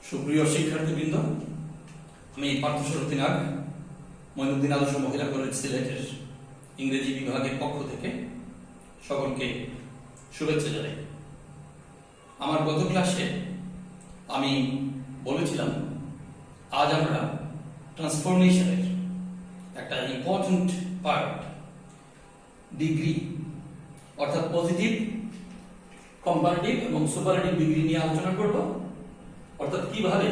সুপ্রিয় শিক্ষার্থীবৃন্দ, আমি পার্থসারথী নাগ মঈনুদ্দিন আদর্শ মহিলা কলেজ সিলেটের ইংরেজি বিভাগের পক্ষ থেকে সকলকে শুভেচ্ছা জানাই। আমার গত ক্লাসে আমি বলেছিলাম আজ আমরা ট্রান্সফরমেশনের একটা ইম্পর্টেন্ট পার্ট ডিগ্রি অর্থাৎ পজিটিভ, কম্পারেটিভ এবং সুপারলেটিভ ডিগ্রি নিয়ে আলোচনা করব। অর্থাৎ কিভাবে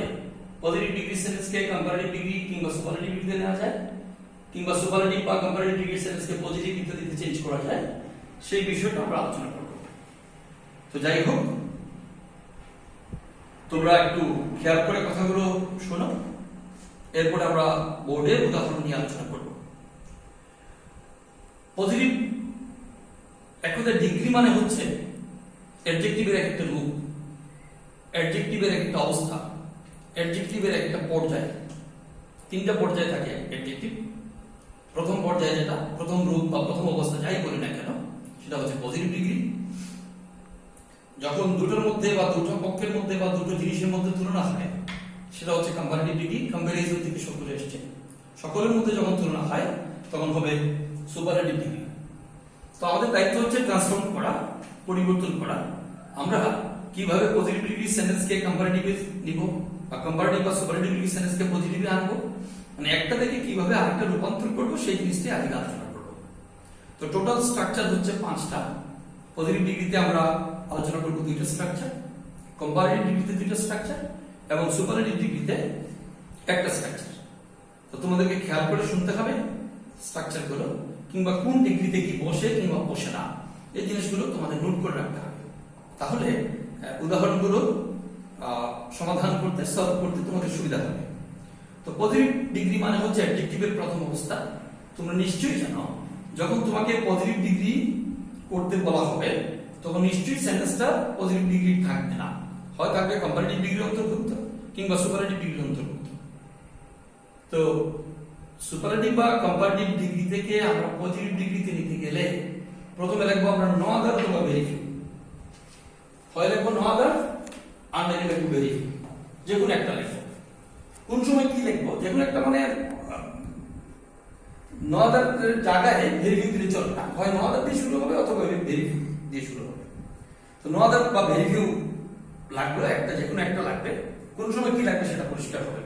পজিটিভ ডিগ্রি সেন্টেন্সকে কম্পারেটিভ ডিগ্রি কিংবা সুপারলেটিভ ডিগ্রিতে নেওয়া যায়, কিংবা সুপারলেটিভ বা কম্পারেটিভ ডিগ্রি সেন্টেন্সকে পজিটিভ ইত্যাদিতে চেঞ্জ করা যায়, সেই বিষয়টা আমরা আলোচনা করব। তো যাই হোক, তোমরা একটু খেয়াল করে কথাগুলো শোনো, এরপরে আমরা বোর্ডের উদাহরণ নিয়ে আলোচনা করব। পজিটিভ এক কথায় ডিগ্রি মানে হচ্ছে অ্যাডজেক্টিভের একটা রূপ, অ্যাডজেক্টিভের একটা অবস্থা, অ্যাডজেক্টিভের একটা পর্যায়। তিনটা পর্যায়ে থাকে অ্যাডজেক্টিভ। প্রথম পর্যায়ে যেটা, প্রথম রূপ বা প্রথম অবস্থা যাই বলি না কেন, সেটা হচ্ছে পজিটিভ ডিগ্রি। যখন দুটোর মধ্যে বা দুটো পক্ষের মধ্যে বা দুটো জিনিসের মধ্যে তুলনা হয়, সেটা হচ্ছে কম্পারেটিভ ডিগ্রি। কম্পারিজন থেকে শব্দটা এসেছে। সকলের মধ্যে যখন তুলনা হয় তখন হবে সুপারলেটিভ ডিগ্রি। তো আমাদের দায়িত্ব হচ্ছে ট্রান্সফর্ম করা, পরিবর্তন করা। আমরা কিভাবে পজিটিভ ডিগ্রি সেন্টেন্সকে কম্পারেটিভে নিব বা কম্পারেটিভ বা সুপারলেটিভ ডিগ্রি সেন্টেন্সকে পজিটিভে আনবো, মানে একটা থেকে কিভাবে আরেকটা রূপান্তর করব, সেই জিনিসটাই আজকে আলোচনা করব। তো টোটাল স্ট্রাকচার হচ্ছে 5টা। পজিটিভ ডিগ্রিতে আমরা আলোচনা করব 2টা স্ট্রাকচার, কম্পারেটিভ ডিগ্রিতে 2টা স্ট্রাকচার এবং সুপারলেটিভ ডিগ্রিতে একটা স্ট্রাকচার। তো তোমাদেরকে খেয়াল করে শুনতে হবে স্ট্রাকচারগুলো, কিংবা কোন ডিগ্রিতে কি বসে কিংবা বসে না, এই জিনিসগুলো তোমাদের নোট করে রাখতে হবে। তাহলে উদাহরণগুলো সমাধান করতে, সলভ করতে তোমাদের সুবিধা হবে। তো পজিটিভ ডিগ্রি মানে হচ্ছে অ্যাডজেক্টিভের প্রথম অবস্থা। তোমরা নিশ্চয়ই জানো, যখন তোমাকে পজিটিভ ডিগ্রি করতে বলা হবে তখন নিশ্চয়ই সেন্টেন্সটা পজিটিভ ডিগ্রি থাকবে না, হয় থাকবে কম্পারেটিভ ডিগ্রির অন্তর্ভুক্ত কিংবা সুপারলেটিভ ডিগ্রির অন্তর্ভুক্ত। তো সুপারলেটিভ বা কম্পারেটিভ ডিগ্রি থেকে আমরা পজিটিভ ডিগ্রিতে নিতে গেলে প্রথমে লিখবো আমরা নো আদার অথবা ভেরি ফিউ। হয় লিখবো নো আদার আর নাইলে লিখবো ভেরি ফিউ, যে কোনো একটা লিখবো। কোন সময় কি লিখবো, যে কোনো একটা, মানে নো আদার জায়গায় ভেরি ফিউ দিলে চলবে না। হয় নো আদার দিয়ে শুরু হবে অথবা ভেরি ফিউ দিয়ে শুরু হবে। তো নো আদার বা ভেরি ফিউ লাগবে, একটা যে কোনো একটা লাগবে। কোন সময় কি লাগবে সেটা পরিষ্কার হবে।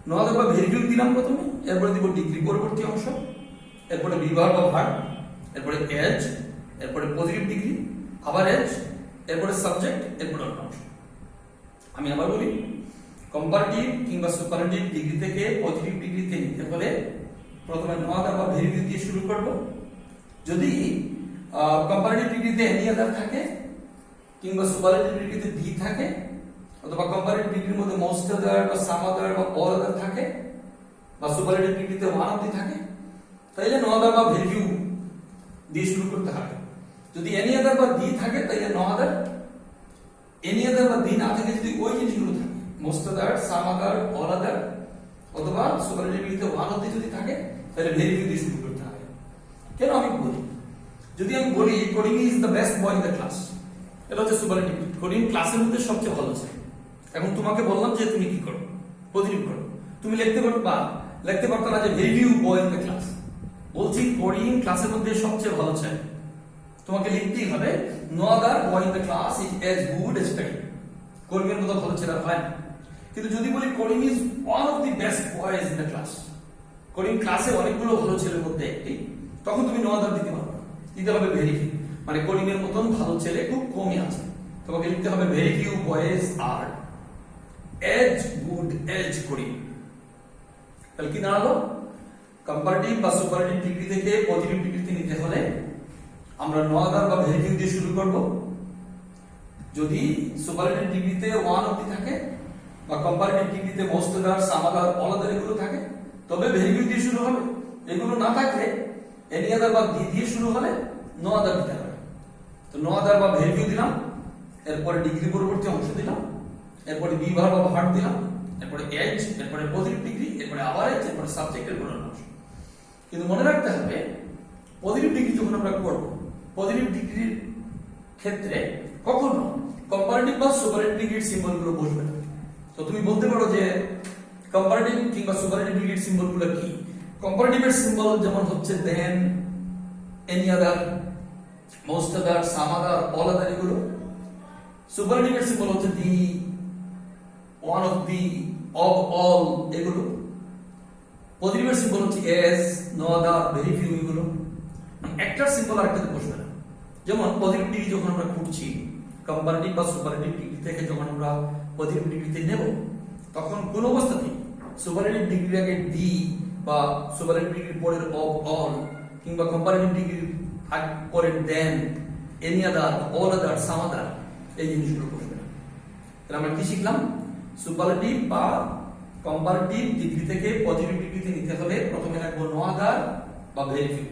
নো আদার বা ভেরি ফিউ দিলাম প্রথমে, এরপরে দিব ডিগ্রি পরবর্তী অংশ, এরপরে বিভাগ বা ভার্ব, এরপরে এজ, এরপরে পজিটিভ ডিগ্রি, আবার এজ, এরপরে সাবজেক্ট, এরপরে অন্য অংশ। আমি আবার বলি, কম্পারেটিভ কিংবা সুপারলেটিভ ডিগ্রি থেকে পজিটিভ ডিগ্রিতে নিতে হলে প্রথমে নো আদার বা ভেরি ফিউ দিয়ে শুরু করব। যদি কম্পারেটিভ ডিগ্রিতে এনি আদার থাকে কিংবা সুপারলেটিভ ডিগ্রিতে ডি থাকে, অথবা কম্পারেটিভ ডিগ্রির মধ্যে মোস্ট আদার বা সাম আদার বা অল আদার থাকে, বা সুপারলেটিভ ডিগ্রিতে ওয়ান অফ দি থাকে, তাইলে নো আদার বা ভেরি ফিউ দিয়ে শুরু করতে হবে। যদি এনি আদার বা ডি থাকে তাইলে নো আদার, এনি আদার বা ডি না থাকে যদি ওই জিনিসগুলো থাকে, most other, some other, all আদার, অথবা সুপারলেটিভ ডিগ্রিতে ওয়ান অফ দি যদি থাকে, তাহলে ভেরি ফিউ দিয়ে শুরু করতে হবে। কেন আমি বলি, যদি আমি বলি coding is the best boy in the class, এটা হচ্ছে সুপারলেটিভ। কোডিং ক্লাসের মধ্যে সবচেয়ে ভালো ছেলে। এখন তোমাকে বললাম যে তুমি কি করো, পজিটিভ করো। তুমি লিখতে পারতো না যে very few boy in the class. বলছি কোডিং ক্লাসের মধ্যে সবচেয়ে ভালো ছেলে, তোমাকে লিখতেই হবে no other boy in the class is as good as coding. Coding এর মতো ভালো ছেলে হয় না। কিন্তু যদি বলি coding is one of the best boys in the class, coding ক্লাসে অনেকগুলো ভালো ছেলের মধ্যে একটি, তখন তুমি নো আদার দিতে পারবে না, দিতে হবে ভেরি ফিউ। মানে কোডিং এর মতন ভালো ছেলে খুব কমই আছে, তোমাকে লিখতে হবে ভেরি ফিউ বয়েজ আর এজ গুড এজ কোডিং। তাহলে কি দাঁড়ালো, কম্পারেটিভ বা সুপারলেটিভ ডিগ্রি থেকে পজিটিভ ডিগ্রিতে নিতে হলে আমরা নো আদার বা ভেরি ফিউ দিয়ে শুরু করব। যদি সুপারলেটিভ ডিগ্রিতে ওয়ান অবধি থাকে বা কম্পারেটিভ ডিগ্রিতে most other, some other, all other এগুলো থাকে, তবে ভেরি ফিউ দিয়ে শুরু হবে। এগুলো না থাকলে এনি আদার বা ডি দিয়ে শুরু হলে নো আদার দিতে হবে। তো নো আদার বা ভেরি ফিউ দিলাম, এরপরে ডিগ্রি পরবর্তী অংশ দিলাম, এরপরে বিভাগ বা ভার্ব দিলাম, এরপরে এজ, এরপরে পজিটিভ ডিগ্রি, এরপরে আবার এজ, এরপরে সাবজেক্টের কোনো অংশ। কিন্তু মনে রাখতে হবে, পজিটিভ ডিগ্রি যখন আমরা করব, পজিটিভ ডিগ্রির ক্ষেত্রে কখনো কম্পারেটিভ বা সুপারলেটিভ ডিগ্রির সিম্বলগুলো বসবে না। তো তুমি বলতে পারো যে কম্পারেটিভ কিংবা সুপারলেটিভ ডিগ্রির সিম্বলগুলো কি। কম্পারেটিভের সিম্বল যেমন হচ্ছে দেন, any other, most other, some other, all other এগুলো। সুপারলেটিভের সিম্বল হচ্ছে the, one of the, of all এগুলো। পজিটিভের সিম্বল হচ্ছে as, no other, very few এগুলো। একটার সিম্বল আরেকটাতে বসবে না। যেমন পজিটিভ ডিগ্রি যখন আমরা করছি কম্পারেটিভ বা সুপারলেটিভ ডিগ্রি থেকে যখন আমরা পজিটিভ ডিগ্রিতে নেব তখন কোন অবস্থাতেই সুপারলেটিভ ডিগ্রির আগে ডি বা সুপারলেটিভ ডিগ্রির পরের অফ অল কিংবা কম্পারেটিভ ডিগ্রির পরের দেন, এনি আদার, অল আদার, সাম আদার এই জিনিসগুলো বসবে না। তাহলে আমরা কি শিখলাম? সুপারলেটিভ বা কম্পারেটিভ ডিগ্রি থেকে পজিটিভ ডিগ্রিতে নিতে হলে প্রথমে রাখবো নো আদার বা ভেরি ফিউ।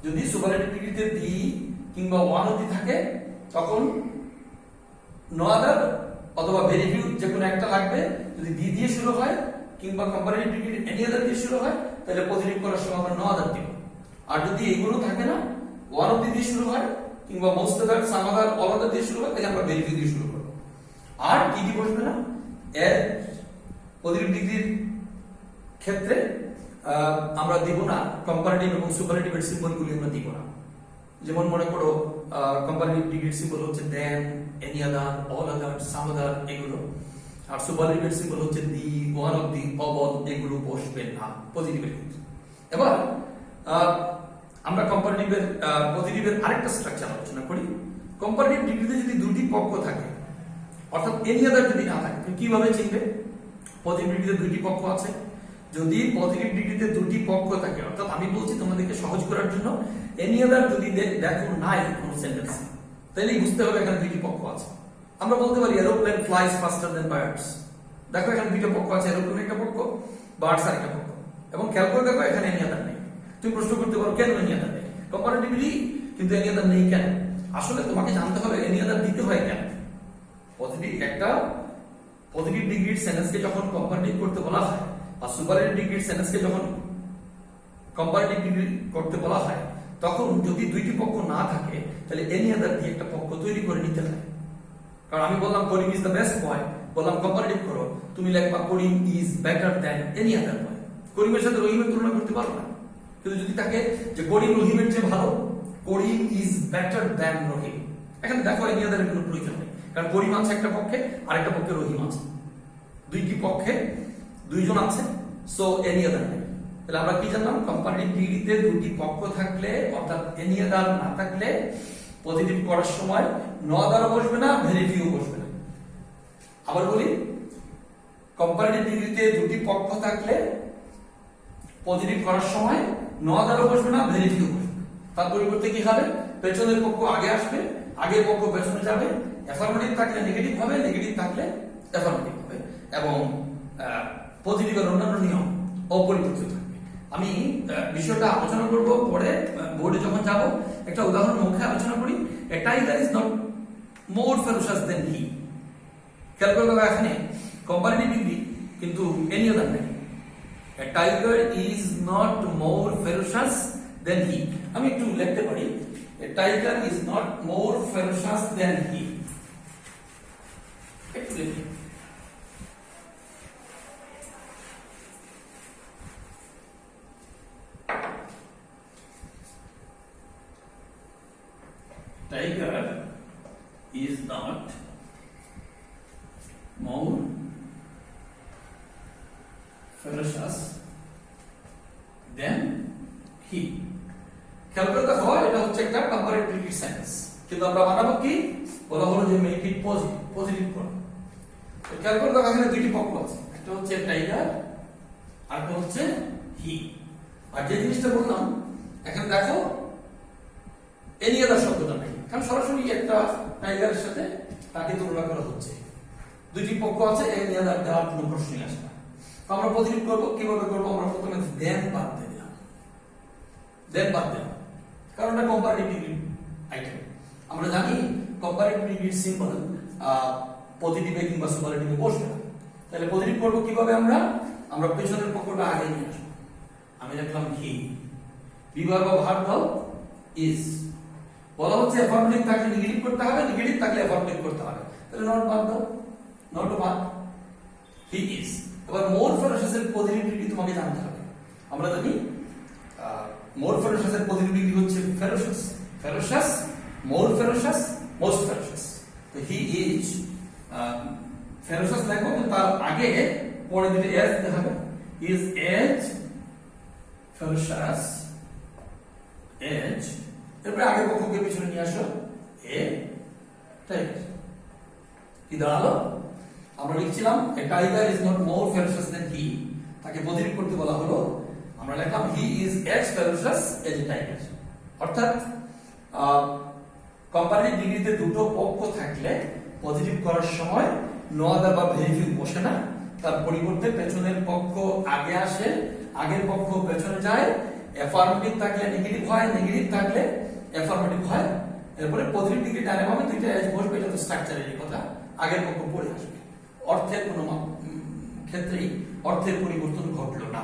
যদি সুপারলেটিভ ডিগ্রিতে দি কিংবা ওয়ান অবধি থাকে তখন নো আদার অথবা ভেরি ফিউ যে কোনো একটা লাগবে। যদি দি দিয়ে শুরু হয় কিংবা কম্পারেটিভ ডিগ্রি এনি আদার দিয়ে শুরু হয় তাহলে পজিটিভ করার সময় আমরা নো আদার দিব। আর যদি এগুলো থাকে না, ওয়ান অবধি দিয়ে শুরু হয় কিংবা most other, some other, all আদার দিয়ে শুরু হয় তাহলে আমরা ভেরি ফিউ দিয়ে শুরু করব। আর কি কি বসবে না? এর পজিটিভ ডিগ্রির ক্ষেত্রে আমরা দিব না কম্পারেটিভ এবং সুপারলেটিভের সিম্বলগুলি আমরা দিব না। যেমন মনে করো কম্পারেটিভ ডিগ্রির সিম্বল হচ্ছে দেন, এনি আদার, অল আদার, সাম আদার এগুলো। আর সুপারলেটিভের সিম্বল হচ্ছে the, one of the, of all এগুলো বসবে না পজিটিভের ক্ষেত্রে। এবার আমরা কম্পারেটিভের পজিটিভের আরেকটা স্ট্রাকচার আলোচনা করি। কম্পারেটিভ ডিগ্রিতে যদি দুটি পক্ষ থাকে অর্থাৎ এনি আদার যদি না থাকে তুমি কিভাবে চিনবে পজিটিভ ডিগ্রিতে দুটি পক্ষ আছে? যদি পজিটিভ ডিগ্রিতে দুটি পক্ষ থাকে অর্থাৎ আমি বলছি তোমাদেরকে সহজ করার জন্য এনি আদার যদি দেখো নাই কোন সেন্টেন্স তাহলে বুঝতে হবে এখানে দুটি পক্ষ আছে। আমরা বলতে পারি এরোপ্লেন ফ্লাইজ ফাস্টার দ্যান বার্ডস। দেখো এখানে দুটো পক্ষ আছে, এরোপ্লেন একটা পক্ষ, বার্ডস আরেকটা পক্ষ। এবং খেয়াল করে দেখো এখানে এনি আদার নেই। তুমি প্রশ্ন করতে পারো কেন এনি আদার নেই? কম্পারেটিভলি কিন্তু এনি আদার নেই কেন? আসলে তোমাকে জানতে হবে এনি আদার দিতে হয় কেন। পজিটিভ একটা পজিটিভ ডিগ্রির সেন্টেন্সকে যখন কম্পারেটিভ করতে বলা হয় বা সুপারলেটিভ ডিগ্রির সেন্টেন্সকে যখন কম্পারেটিভ ডিগ্রি করতে বলা হয় তখন যদি দুইটি পক্ষ না থাকে তাহলে এনি আদার দিয়ে একটা পক্ষ তৈরি করে নিতে হয়। কারণ আমি বললাম Karim is the best boy, বললাম কম্পারেটিভ করো, তুমি লিখবা Karim is better than any other boy. করিমের সাথে রহিমের তুলনা করতে পারো না। কিন্তু যদি থাকে যে করিম রহিমের চেয়ে ভালো, করিম ইজ বেটার দ্যান রহিম, এখানে দেখো এনি আদারের কোনো প্রয়োজন নেই। কারণ করিম আছে একটা পক্ষে আর একটা পক্ষে রহিম আছে, দুইটি পক্ষে দুইজন আছে, সো এনি আদার নেই। তাহলে আমরা কি জানলাম? কম্পারেটিভ ডিগ্রিতে দুটি পক্ষ থাকলে অর্থাৎ এনি আদার না থাকলে পজিটিভ করার সময় নো আদারও বসবে না, ভেরি ফিউ বসবে না। আবার বলি, কম্পারেটিভ ডিগ্রিতে দুটি পক্ষ থাকলে পজিটিভ করার সময় নো আদারও বসবে না, ভেরি ফিউ বসবে। তার পরিবর্তে কি হবে? পেছনের পক্ষ আগে আসবে, আগের পক্ষ পেছনে যাবে। অ্যাফার্মেটিভ থাকলে নেগেটিভ হবে, নেগেটিভ থাকলে অ্যাফার্মেটিভ হবে এবং পজিটিভের অন্যান্য নিয়ম অপরিবর্তিত থাকবে। আমি বিষয়টা আলোচনা করব পরে বোর্ডে যখন যাব। একটা উদাহরণ মুখে আলোচনা করি। A tiger is not more ferocious than he. খেয়াল করে দেখো এখানে কম্পারেটিভ ডিগ্রি কিন্তু এনি আদার নেই। A tiger is not more ferocious than he. আমি একটু লিখতে পারি a tiger is not more ferocious than he. একটু লিখি। Tiger is not more ferocious than he. খেয়াল করে দেখো এটা হচ্ছে একটা কম্পারেটিভ সেন্টেন্স, কিন্তু আমরা বানাবো কি? বলা হলো যে মেক ইট পজিটিভ, পজিটিভ করো। তো খেয়াল করে দেখো এখানে দুইটি পক্ষ আছে, একটা হচ্ছে টাইগার আর একটা হচ্ছে হি। আর যে জিনিসটা বললাম এখানে দেখো এনি আদার শব্দটা নাই, কারণ সরাসরি একটা টাইগারের সাথে তাকে তুলনা করা হচ্ছে। দুইটি পক্ষ আছে, এনি আদার দেওয়ার কোনো প্রশ্নই আসে না। তো আমরা পজিটিভ করবো কিভাবে করবো? আমরা প্রথমে দেন বাদ দিয়ে দিলাম, দেন বাদ দিলাম, কারণ এটা কম্পারেটিভ ডিগ্রি আইটেম। আমরা জানি কম্পারেটিভ ডিগ্রির সিম্বল পজিটিভে কিংবা সুপারলেটিভে বসবে না। তাহলে পজিটিভ করবো কিভাবে? আমরা পেছনের পক্ষটা আগে নিয়ে আসবো। আমি লিখলাম হি, বিভাগ বা ভার্ব দাও ইজ। বলা হচ্ছে অ্যাফার্মেটিভ থাকলে নেগেটিভ করতে হবে, নেগেটিভ থাকলে অ্যাফার্মেটিভ করতে হবে। তাহলে নট বাদ দাও, নট বাদ। He is. এবার মোর ফেরোসাস এর পজিটিভ ডিগ্রি তোমাকে জানতে হবে। আমরা জানি মোর ফেরোসাস এর পজিটিভ ডিগ্রি হচ্ছে ফেরোসাস, ফেরোসাস, মোর ফেরোসাস, মোস্ট ফেরোসাস। তো হি ইজ ফেরোসাস লাগবে, তো তার আগে পরে দিতে এজ দিতে হবে। He is as ferocious, as, এরপরে আগের পক্ষকে পিছনে নিয়ে আসো, এ টাইগার। কি দাঁড়ালো? আমরা লিখছিলাম a tiger is not more ferocious than he, তাকে পজিটিভ করতে বলা হলো, আমরা লিখলাম he is as ferocious as a tiger. অর্থাৎ কম্পারেটিভ ডিগ্রিতে দুটো পক্ষ থাকলে পজিটিভ করার সময় নো আদার বা ভেরি ফিউ বসে না, তার পরিবর্তে পেছনের পক্ষ আগে আসে, আগের পক্ষ পেছনে যায়, অ্যাফার্মেটিভ থাকলে নেগেটিভ হয়, নেগেটিভ থাকলে অ্যাফার্মেটিভ হয়, এরপরে পজিটিভ ডিগ্রি ডানে বামে দুইটা এজ বসবে, এটা তো স্ট্রাকচারের কথা, আগের পক্ষ পড়ে আসবে। অর্থের কোনো ক্ষেত্রেই অর্থের পরিবর্তন ঘটলো না।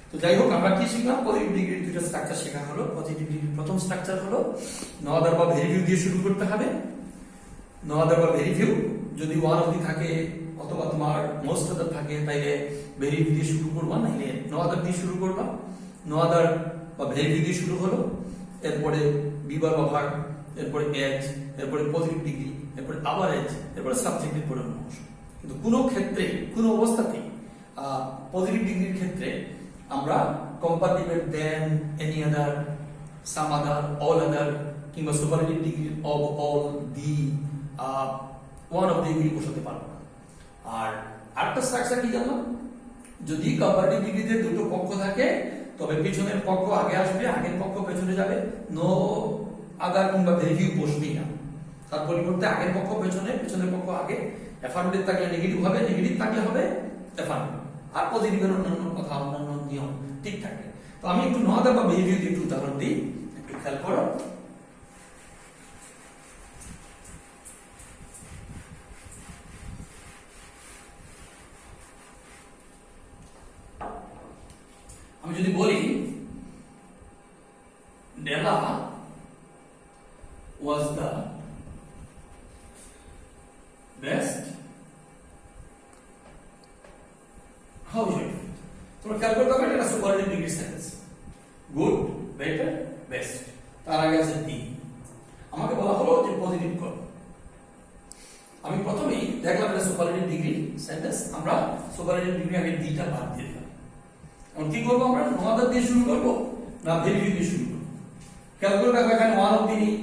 তো যাই হোক, আমরা কি শিখলাম? পজিটিভ ডিগ্রির দুটো স্ট্রাকচার শেখা হলো। পজিটিভ ডিগ্রির প্রথম স্ট্রাকচার হলো নো আদার বা ভেরি ফিউ দিয়ে শুরু করতে হবে। নো আদার বা ভেরি ফিউ, যদি ওয়ান অবধি থাকে অথবা তোমার মোস্ট আদার থাকে, তাইলে ভেরি ফিউ দিয়ে শুরু করবা, নাইলে নো আদার দিয়ে শুরু করবা। নো আদার বা ভেরি ফিউ দিয়ে শুরু হলো, এরপরে বিবার বা ভার্ব, এরপরে এজ, এরপরে পজিটিভ ডিগ্রি, এরপরে আবার এজ, এরপরে সাবজেক্টের পরে অংশ। কিন্তু কোনো ক্ষেত্রে, কোনো অবস্থাতেই পজিটিভ ডিগ্রির ক্ষেত্রে আমরা কম্পারেটিভ দেন, এনি আদার, সাম আদার, অল আদার কিংবা সুপারলেটিভ ডিগ্রির of, all, the, one of দি এগুলি বসাতে পারবো না। আর আরেকটা স্ট্রাকচার কি জানলাম? যদি কম্পারেটিভ ডিগ্রিতে দুটো পক্ষ থাকে তবে পিছনের পক্ষ আগে আসবে, আগের পক্ষ পেছনে যাবে, নো আদার কিংবা ভেরি ফিউ বসবেই না। তার পরিবর্তে আগের পক্ষ পেছনে, পেছনের পক্ষ আগে, অ্যাফার্মেটিভ থাকলে নেগেটিভ হবে, নেগেটিভ থাকলে হবে অ্যাফার্মেটিভ, আর পজিটিভের অন্যান্য কথা, অন্যান্য নিয়ম ঠিক থাকে। তো আমি একটু নো আদার বা ভেরি ফিউ দিয়ে একটু উদাহরণ দিই, একটু খেয়াল করো। আমি যদি বলি ডেলা was the best housewife, তোমরা খেয়াল করতে হবে এটা superlative degree sentence. Good, better, best, তার আগে আছে দি। আমাকে বলা হলো যে পজিটিভ করো। আমি প্রথমেই দেখলাম এটা সুপারলেটিভ ডিগ্রি সেন্টেন্স, আমরা সুপারলেটিভ ডিগ্রি আগে দিটা বাদ দিয়ে দিলাম। এখন কি করবো? আমরা নো আদার দিয়ে শুরু করবো না ভেরি ফিউ দিয়ে শুরু করবো? খেয়াল করে দেখো এখানে ওয়ান অফ দি নেই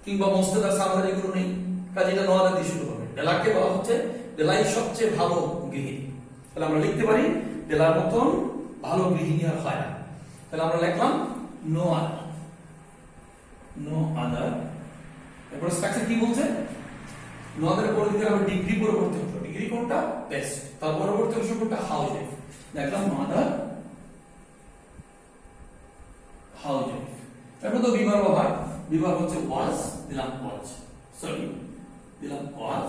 কিংবা মোস্ট আদার, সাম আদার এগুলো নেই, কাজে এটা নো আদার দিয়ে শুরু হবে। ডেলাকে বলা হচ্ছে ডেলাই সবচেয়ে ভালো গৃহিণী, তাহলে আমরা লিখতে পারি ডেলার মতন ভালো গৃহিণী আর হয় না। তাহলে আমরা লিখলাম নো আদার, নো আদার। এরপর স্ট্রাকচার কি বলছে? নো আদার পরে দিতে হবে ডিগ্রি পরবর্তী অংশ, ডিগ্রি কোনটা? বেস্ট, তার পরবর্তী অংশ কোনটা? হাউসওয়াইফ। দেখলাম নো আদার হাউসওয়াইফ। তারপর তো বিভাগ বা ভার্ব, বিভাগ হচ্ছে ওয়াজ, দিলাম ওয়াজ, সরি দিলাম ওয়াজ,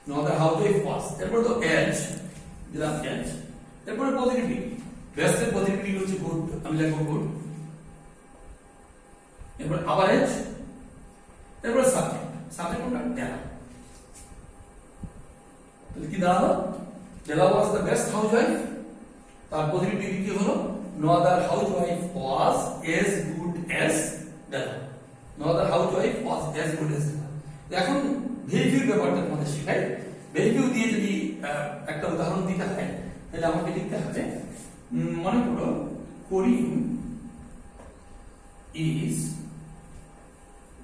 নো আদার হাউসওয়াইফ ওয়াজ। এরপর তো এজ, দিলাম এজ। এরপরে পজিটিভ ডিগ্রি, বেস্টের পজিটিভ ডিগ্রি হচ্ছে গুড, আমি লিখবো গুড। এরপর আবার এজ, এরপর সাবজেক্ট, সাবজেক্ট কোনটা? ডেলা। তাহলে কি দাঁড়ালো? ডেলা ওয়াজ দ্য বেস্ট হাউসওয়াইফ, তার পজিটিভ ডিগ্রি কি হলো? নো আদার হাউসওয়াইফ ওয়াজ এজ গুড এজ ডেলা, নো আদার হাউসওয়াইফ ওয়াজ এজ গুড এজ ডেলা। এখন ভেরি ফিউ ব্যাপারটা তোমাদের শেখাই। ভেরি ফিউ দিয়ে যদি একটা উদাহরণ দিতে হয় তাহলে আমাকে লিখতে হবে, মনে করো Karim is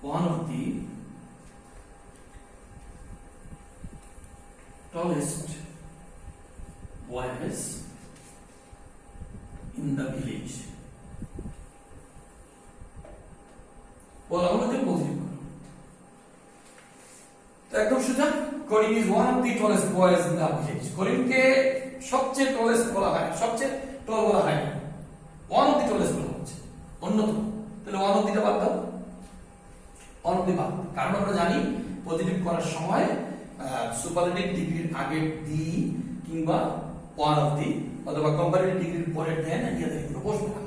one of the tallest boys in the village. বলা হলো যে পজিটিভ করো। তো একদম সোজা, Karim is one of the tallest boys in the village. করিমকে সবচেয়ে টলেস্ট বলা হয়, সবচেয়ে টল বলা হয় না, ওয়ান অফ দি টলেস্ট বলা হচ্ছে, অন্যতম। তাহলে ওয়ান অফ দিটা বাদ দাও, ওয়ান অফ দি বাদ, কারণ আমরা জানি পজিটিভ করার সময় সুপারলেটিভ ডিগ্রির আগে দি কিংবা ওয়ান অফ দি অথবা কম্পারেটিভ ডিগ্রির পরে দেন এগুলো এগুলো বসবে না।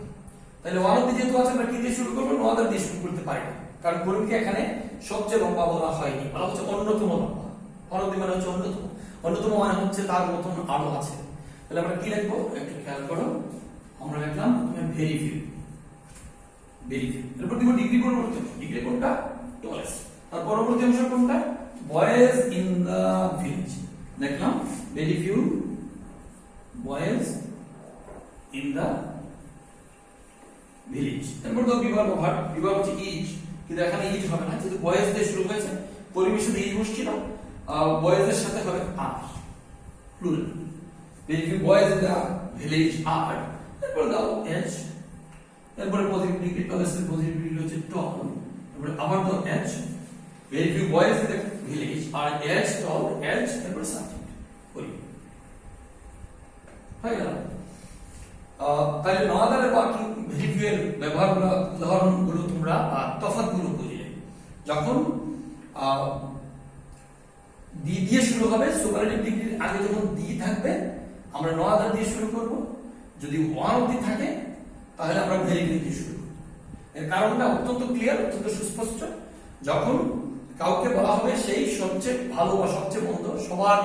তাহলে ওয়ান অফ দি যেহেতু আছে আমরা কি দিয়ে শুরু করবো? নো আদার দিয়ে শুরু করতে পারি না, কারণ করিমকে এখানে সবচেয়ে লম্বা বলা হয়নি, বলা হচ্ছে অন্যতম লম্বা। ওয়ান অফ দি মানে হচ্ছে অন্যতম, অন্যতম মানে হচ্ছে তার মতন আরো আছে। তাহলে আমরা কি লিখবো একটু খেয়াল করো, আমরা লিখলাম ভেরি ফিউ, ভেরি ফিউ। এরপর দিব ডিগ্রি পরবর্তী, ডিগ্রি কোনটা? টোয়েস। আর পরবর্তী অংশ কোনটা? Boys in the village. লিখলাম very few boys in the village. এরপর তো বিভাগ ভাগ, বিভাগ হচ্ছে ইজ, কিন্তু এখানে ইজ হবে না, যেহেতু বয়েজ দিয়ে শুরু হয়েছে, পরিবেশে ইজ বসছিল, বয়েজের সাথে হবে are, plural. Very few boys in the village are, এরপর দাও এজ, এরপরে পজিটিভ ডিগ্রি, টোয়েসের পজিটিভ ডিগ্রি হচ্ছে টল, এরপর আবার দাও as. Very few boys in the village are as tall, as, এরপর সাবজেক্ট করি, হয়ে গেল। তাহলে নওয়াদারের বাকি ভেরি ফিউ এর ব্যবহারগুলো, উদাহরণগুলো তোমরা তফাৎগুলো বুঝলে। যখন দি দিয়ে শুরু হবে, সুপারলেটিভ ডিগ্রির আগে যখন দি থাকবে আমরা নওয়াদার দিয়ে শুরু করব, যদি ওয়ান অবধি থাকে তাহলে আমরা ভেরি ফিউ দিয়ে শুরু করব। এর কারণটা অত্যন্ত ক্লিয়ার, অত্যন্ত সুস্পষ্ট। যখন কাউকে বলা হবে সেই সবচেয়ে ভালো বা সবচেয়ে মন্দ, সবার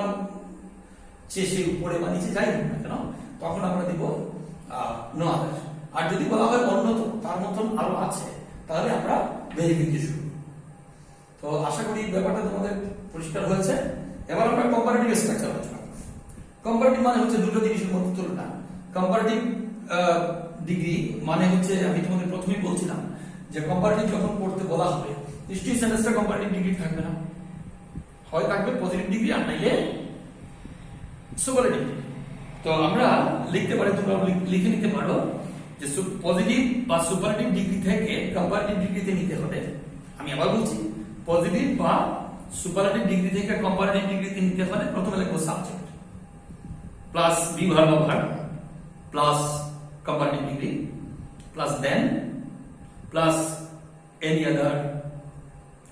চেয়ে সে উপরে বা নিচে যাই হোক না কেন, তখন আমরা দিব নওয়াদার। আর যদি বলা হয় অন্যতম, তার মতন আরো আছে, তাহলে আমরা ভেরি ফিউ দিয়ে শুরু করব। তো আশা করি ব্যাপারটা তোমাদের পরিষ্কার হয়েছে। এবার আমরা কম্পারেটিভ স্ট্রাকচার আলোচনা করব। কম্পারেটিভ মানে হচ্ছে দুটো জিনিসের মধ্যে তুলনা। কম্পারেটিভ ডিগ্রি মানে হচ্ছে, আমি তোমাদের প্রথমেই বলছিলাম যে কম্পারেটিভ যখন পড়তে বলা হবে, নিশ্চয়ই সেন্টেন্সটা কম্পারেটিভ ডিগ্রি থাকবে না, হয় থাকবে পজিটিভ ডিগ্রি আর নাইলে সুপারলেটিভ ডিগ্রি। তো আমরা লিখতে পারি, তোমরা লিখে নিতে পারো যে পজিটিভ বা সুপারলেটিভ ডিগ্রি থেকে কম্পারেটিভ ডিগ্রিতে নিতে হবে। আমি আবার বলছি, পজিটিভ বা সুপারলেটিভ ডিগ্রি থেকে কম্পারেটিভ ডিগ্রিতে নিতে হলে প্রথমে লিখবো সাবজেক্ট প্লাস বিভাগ বা ভাগ প্লাস কম্পারেটিভ ডিগ্রি প্লাস দেন প্লাস এনি আদার,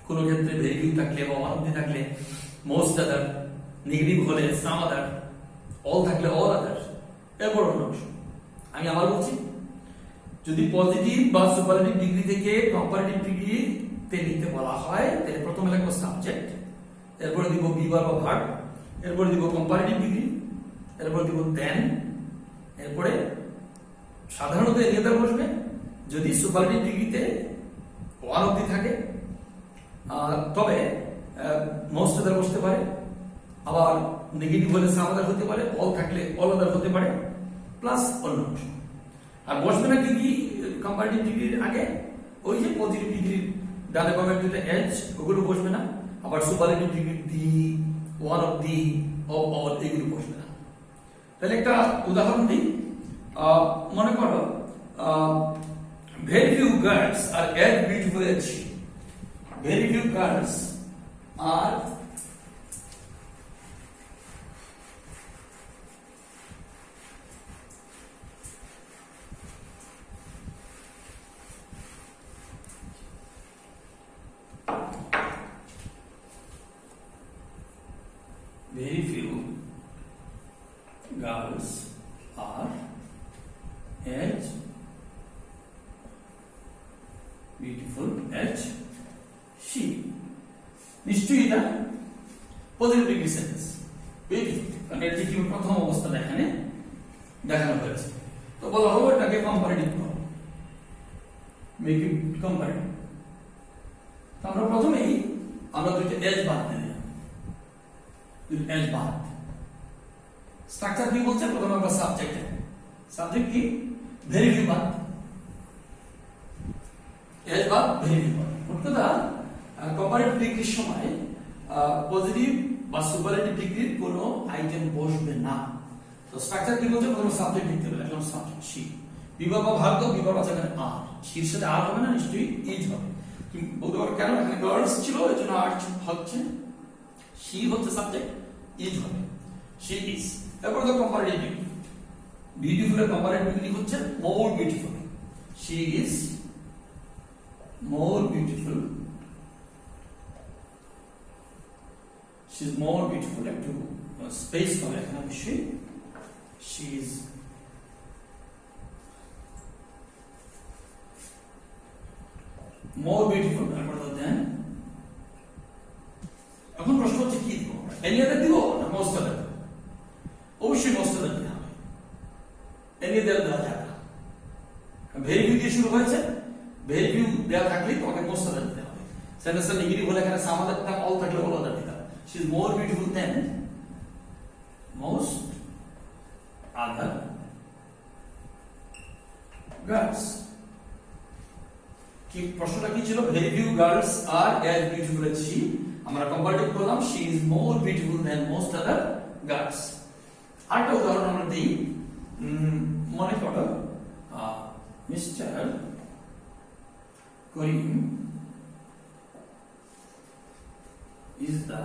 কোন ক্ষেত্রে ভেরি ফিউ থাকলে বা ওয়ান অবধি থাকলে মোস্ট আদার, নেগেটিভ হলে সাম আদার, অল থাকলে অল আদার, এরপর অন্য অংশ। আমি আবার বলছি, যদি পজিটিভ বা সুপারলেটিভ ডিগ্রি থেকে কম্পারেটিভ ডিগ্রিতে নিতে বলা হয় তাহলে প্রথমে লিখবো সাবজেক্ট, এরপরে দিব বিভাগ বা ভাগ, এরপরে দিব কম্পারেটিভ ডিগ্রি, এরপরে দিব দেন, এরপরে সাধারণত এনি আদার বসবে যদি সুপারলেটিভ ডিগ্রিতে ওয়ান অবধি থাকে, তবে মোস্ট আদার বসতে পারে, আবার নেগেটিভ হলে সাম আদার হতে পারে, অল থাকলে অল আদার হতে পারে, প্লাস অন্য অংশ। আর বসবে না কি কম্পারেটিভ ডিগ্রির আগে? ওই যে পজিটিভ ডিগ্রির ডানে বামে দুটো এজ, ওগুলো বসবে না। আবার সুপারলেটিভ ডিগ্রির the, one of the, of all, এগুলো বসবে না। তাহলে একটা উদাহরণ দিই, মনে করো very few girls are as beautiful as she. Very few girls are very few girls are as beautiful as she. নিশ্চয়ই এটা পজিটিভ ডিগ্রি সেন্টেন্স, বিউটিফুল, কারণ এর যে প্রথম অবস্থাটা এখানে দেখানো হয়েছে। তো বলা হবে এটাকে কম্পারেটিভ করো, মেক ইট কম্পারেটিভ। তো আমরা প্রথমেই আমরা দুইটা এজ বাদ দিয়ে দিলাম, দুইটা এজ বাদ। স্ট্রাকচার কি বলছে? প্রথমে আমরা সাবজেক্ট, সাবজেক্ট কি? ভেরি ফিউ বাদ, এজ বাদ, ভেরি ফিউ বাদ। মোট কথা কম্পারেটিভ ডিগ্রির সময় পজিটিভ বা সুপারলেটিভ ডিগ্রির কোনো আইটেম বসবে না। তো স্ট্রাকচার কি বলছে? প্রথমে সাবজেক্ট লিখতে হবে, এখন সাবজেক্ট শি, বিভাগ বা ভাগ দাও, বিভাগ আছে এখানে আর, শির সাথে আর হবে না, নিশ্চয়ই ইজ হবে। তুমি বলতে পারো কেন? এখানে গার্লস ছিল এই জন্য আর হচ্ছে, শি হচ্ছে সাবজেক্ট, ইজ হবে, শি ইজ। এরপর তো কম্পারেটিভ ডিগ্রি, বিউটিফুল এর কম্পারেটিভ ডিগ্রি হচ্ছে more beautiful, she is more beautiful, she is more beautiful, একটু স্পেস হবে এখানে অবশ্যই, she is more beautiful, তারপর দেন। এখন প্রশ্ন হচ্ছে কি দিব আমরা? এনি আদার দিব না মোস্ট আদার? অবশ্যই মোস্ট আদার দিতে হবে, এনি আদার দেওয়া যাবে না। ভেরি ফিউ দিয়ে শুরু হয়েছে, ভেরি ফিউ দেওয়া থাকলেই তোমাকে মোস্ট আদার দিতে হবে। সেন্টেন্সটা নেগেটিভ হলে এখানে সাম আদার থাকলে অল থাকলে অল আদার দিতে হবে। She is more beautiful than most other girls. কি প্রশ্নটা কি ছিল? Very few girls are as beautiful as she. আমরা কম্পারেটিভ করলাম, she is more beautiful than most other girls. আরেকটা উদাহরণ আমরা দিই, মনে করো mister Karim is the